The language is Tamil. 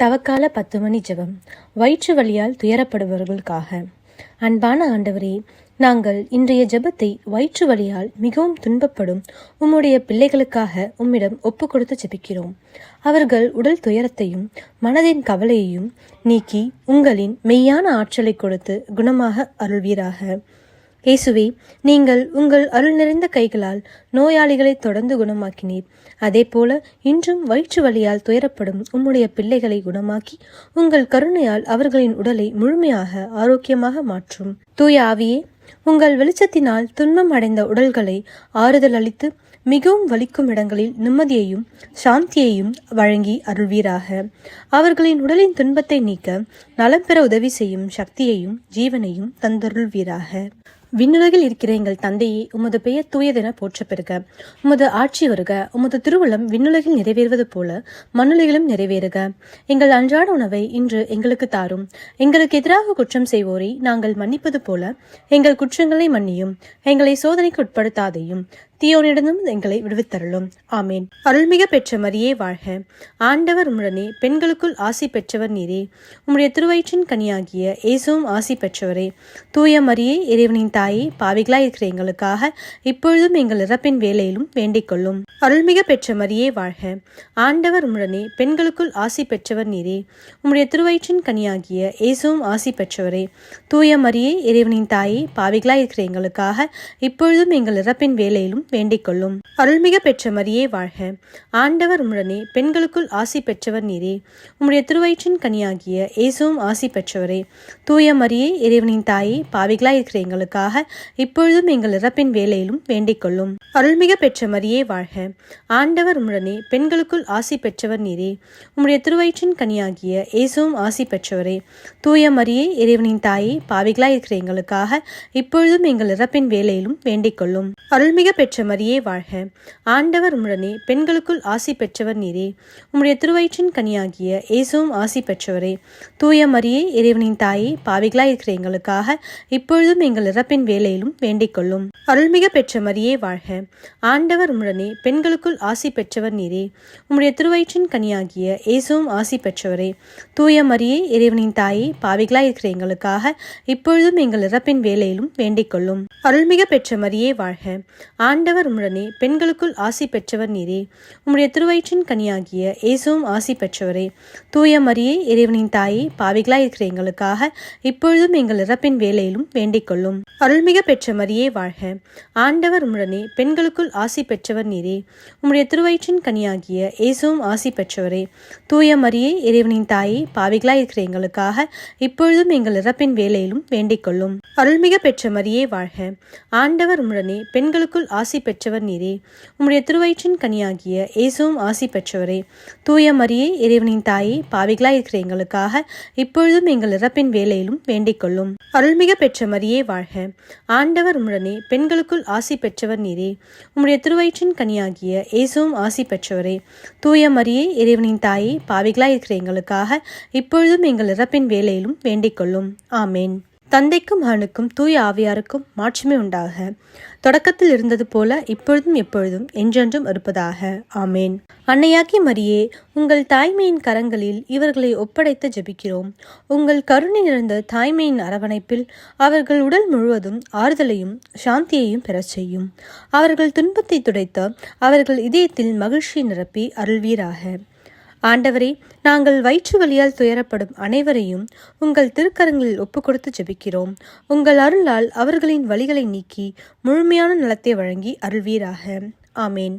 தவக்கால 10 மணி ஜெபம். வயிற்று வலியால் துயரப்படுபவர்களுக்காக. அன்பான ஆண்டவரே, நாங்கள் இன்றைய ஜெபத்தை வயிற்று வலியால் மிகவும் துன்பப்படும் உம்முடைய பிள்ளைகளுக்காக உம்மிடம் ஒப்பு கொடுத்து ஜெபிக்கிறோம். அவர்கள் உடல் துயரத்தையும் மனதின் கவலையையும் நீக்கி உங்களின் மெய்யான ஆற்றலை கொடுத்து குணமாக அருள்வீராக. இயேசுவே, நீங்கள் உங்கள் அருள் நிறைந்த கைகளால் நோயாளிகளை தொடர்ந்து குணமாக்கினீர். அதேபோல இன்றும் வயிற்று வலியால் துயரப்படும் உம்முடைய பிள்ளைகளை குணமாக்கி உங்கள் கருணையால் அவர்களின் உடலை முழுமையாக ஆரோக்கியமாக மாற்றும். தூய ஆவியே, உங்கள் வெளிச்சத்தினால் துன்பம் அடைந்த உடல்களை ஆறுதல் அளித்து மிகவும் வலிக்கும் இடங்களில் நிம்மதியையும் சாந்தியையும் வழங்கி அருள்வீராக. அவர்களின் உடலின் துன்பத்தை நீக்க நலம் பெற உதவி செய்யும் சக்தியையும் ஜீவனையும் தந்தருள்வீராக. விண்ணுலகில் இருக்கிற எங்கள் தந்தையே, உமது பெயர் தூயதென போற்ற பெறுக. உமது ஆட்சி வருக. உமது திருவுளம் விண்ணுலகில் நிறைவேறுவது போல மண்ணுலகிலும் நிறைவேறுக. எங்கள் அன்றாட உணவை இன்று எங்களுக்கு தாரும். எங்களுக்கு எதிராக குற்றம் செய்வோரை நாங்கள் மன்னிப்பது போல எங்கள் குற்றங்களை மன்னியும். எங்களை சோதனைக்கு உட்படுத்தாதையும் தீயோனிடமும் எங்களை விடுவித்தருளும். ஆமேன். அருள்மிக பெற்ற மரியே வாழ்க. ஆண்டவர் உம்முடனே, பெண்களுக்குள் ஆசி பெற்றவர் நீரே. உம்முடைய திருவயிற்றின் கனியாகிய இயேசுவும் ஆசி பெற்றவரே. தூய மரியே, இறைவனின் தாயே, பாவிகளாய் இருக்கிற எங்களுக்காக இப்பொழுதும் எங்கள் இறப்பின் வேலையிலும் வேண்டிக் கொள்ளும். அருள்மிக பெற்ற மரியே வாழ்க. ஆண்டவர் உம்முடனே, பெண்களுக்குள் ஆசி பெற்றவர் நீரே. உம்முடைய திருவயிற்றின் கனியாகிய இயேசுவும் ஆசி பெற்றவரே. தூய மரியே, இறைவனின் தாயே, பாவிகளாய் இருக்கிற எங்களுக்காக இப்பொழுதும் எங்கள் இறப்பின் வேலையிலும் வேண்டிக் கொள்ளும். அருள்மிக பெற்ற மரியே வாழ்க. ஆண்டவர் உம்முடனே, பெண்களுக்குள் ஆசி பெற்றவர் நீரே. உம்முடைய திருவயிற்றின் கனியாகிய இயேசுவும் ஆசி பெற்றவரே. தூய மரியே, இறைவனின் தாயே, பாவிகளாய் இருக்கிற எங்களுக்காக இப்பொழுதும் எங்கள் இறப்பின் வேலையிலும் வேண்டிக் கொள்ளும். அருள்மிக பெற்ற மரியே வாழ்க. ஆண்டவர் உம்முடனே, பெண்களுக்குள் ஆசி பெற்றவர் நீரே. உம்முடைய திருவயிற்றின் கனியாகிய இயேசுவும் ஆசி பெற்றவரே. தூய மரியே, இறைவனின் தாயே, பாவிகளாய் இருக்கிற எங்களுக்காக இப்பொழுதும் எங்கள் இறப்பின் வேலையிலும் வேண்டிக் கொள்ளும். அருள்மிக பெற்ற மரியே வாழ்க. ஆண்டவர் உம்முடனே, பெண்களுக்குள் ஆசி பெற்றவர் நீரே. உம்முடைய திருவயிற்றின் கனியாகிய இயேசுவும் ஆசி பெற்றவரே. தூய மரியே, இறைவனின் தாயே, பாவிகளாய் இருக்கிற எங்களுக்காக இப்பொழுதும் எங்கள் இறப்பின் வேலையிலும் வேண்டிக் கொள்ளும். அருள்மிக பெற்ற மரியே வாழ்க. ஆண்டவர் உம்முடனே, பெண்களுக்குள் ஆசி பெற்றவர் நீரே. உம்முடைய திருவயிற்றின் கனியாகிய இயேசுவும் ஆசி பெற்றவரே. தூய மரியே, இறைவனின் தாயே, பாவிகளாய் இருக்கிற எங்களுக்காக இப்பொழுதும் எங்கள் இறப்பின் வேலையிலும் வேண்டிக் கொள்ளும். அருள்மிக பெற்ற மரியே வாழ்க. ஆண்டவர் உம்முடனே, பெண்களுக்குள் ஆசி பெற்றவர் நீரே. உம்முடைய திருவயிற்றின் கனியாகிய இயேசுவும் ஆசி பெற்றவரே. தூய மரியே, இறைவனின் தாயே, பாவிகளாய் இருக்கிற எங்களுக்காக இப்பொழுதும் எங்கள் இறப்பின் வேலையிலும் வேண்டிக் கொள்ளும். அருள்மிக பெற்ற மரியே வாழ்க. ஆண்டவர் உம்முடனே, பெண்களுக்குள் ஆசி பெற்றவர் நீரே. உம்முடைய திருவயிற்றின் கனியாகிய இயேசுவும் ஆசி பெற்றவரே. தூய மரியே, இறைவனின் தாயே, பாவிகளாய் இருக்கிற எங்களுக்காக இப்பொழுதும் எங்கள் இறப்பின் வேலையிலும் வேண்டிக் கொள்ளும். அருள்மிக பெற்ற மரியே வாழ்க. ஆண்டவர் உம்முடனே, பெண்களுக்குள் ஆசி பெற்றவர் நீரே. உம்முடைய திருவயிற்றின் கனியாகிய இயேசுவும் ஆசி பெற்றவரே. தூய மரியே, இறைவனின் தாயே, பாவிகளாய் இருக்கிற எங்களுக்காக இப்பொழுதும் எங்கள் இறப்பின் வேலையிலும் வேண்டிக் கொள்ளும். அருள்மிக பெற்ற மரியே வாழ்க. ஆண்டவர் உம்முடனே, பெண்களுக்குள் ஆசி பெற்றவர் நீரே. உம்முடைய திருவயிற்றின் கனியாகிய இயேசுவும் ஆசி பெற்றவரே. தூய மரியே, இறைவனின் தாயே, பாவிகளாய் இருக்கிற எங்களுக்காக இப்பொழுதும் எங்கள் இறப்பின் வேலையிலும் வேண்டிக் கொள்ளும். ஆமேன். தந்தைக்கும் மகனுக்கும் தூய ஆவியாருக்கும் மாட்சிமை உண்டாக. தொடக்கத்தில் இருந்தது போல இப்பொழுதும் எப்பொழுதும் என்றென்றும் இருப்பதாக. ஆமேன். அன்னையாக்கி மரியே, உங்கள் தாய்மையின் கரங்களில் இவர்களை ஒப்படைத்து ஜெபிக்கிறோம். உங்கள் கருணை நிறைந்த தாய்மையின் அரவணைப்பில் அவர்கள் உடல் முழுவதும் ஆறுதலையும் சாந்தியையும் பெறச் செய்யும். அவர்கள் துன்பத்தை துடைத்த அவர்கள் இதயத்தில் மகிழ்ச்சியை நிரப்பி அருள்வீராக. ஆண்டவரே, நாங்கள் வயிற்று வலியால் துயரப்படும் அனைவரையும் உங்கள் திருக்கரங்களில் ஒப்பு கொடுத்து ஜெபிக்கிறோம். உங்கள் அருளால் அவர்களின் வலிகளை நீக்கி முழுமையான நலத்தை வழங்கி அருள்வீராக. ஆமேன்.